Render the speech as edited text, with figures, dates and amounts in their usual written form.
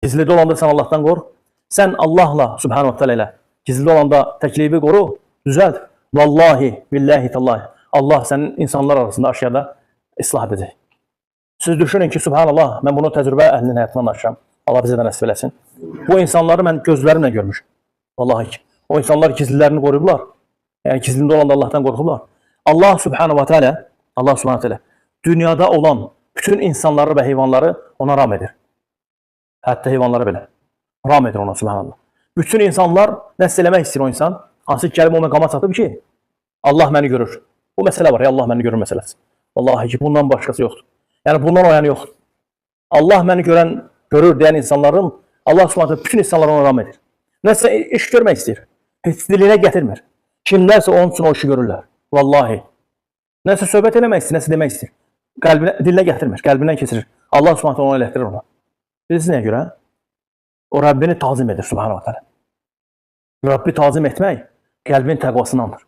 Gizlidə olanda sən Allahdan qorx. Sən Allahla Subhanahu Teala ilə gizlidə olanda təklifi qoru, düzəlt. Vallahi, billahi, tallahi. Allah sənin insanlar arasında aşağıda islah edəcək. Siz düşünün ki, Subhanallah, mən bunu təcrübə əhlinin həyatından danışıram. Allah bizə də nəsib eləsin. Bu insanları mən gözlərimlə görmüşüm. Vallahi ki, o insanlar gizlilərini qoruyublar. Yəni gizlində olanda Allahdan qorxublar. Allah Subhanahu Teala dünyada olan bütün insanları və heyvanları ona ram edir. Hətta heyvanları belə. Ram edir ona Subhanallah. Bütün insanlar nəsə eləmək istəyir o insan. Hansı ki, gəlib o məqama çatıb ki, Allah məni görür. Bu məsələ var ya, Allah məni görür məsələsi. Vallahi ki, bundan başqası yoxdur. Yəni bundan o yəni yoxdur. Allah məni görür deyən insanların Allah Subhanahu bütün insanları ona ram edir. Nəsə iş görmək istəyir. Heç dilinə gətirmir. Kimlərsə onun üçün o işi görürlər. Vallahi. Nəsə söhbət eləmək istəyir, nəsə demək istəyir. Dilinə gətirmir, qəlbindən keçirir. Allah Subhanahu onu elətdirir ona. Bilirsiniz nəyə görə? O Rəbbini tazim edir Subhanahu Teala. Rəbbi tazim etmək qəlbin təqvasındandır.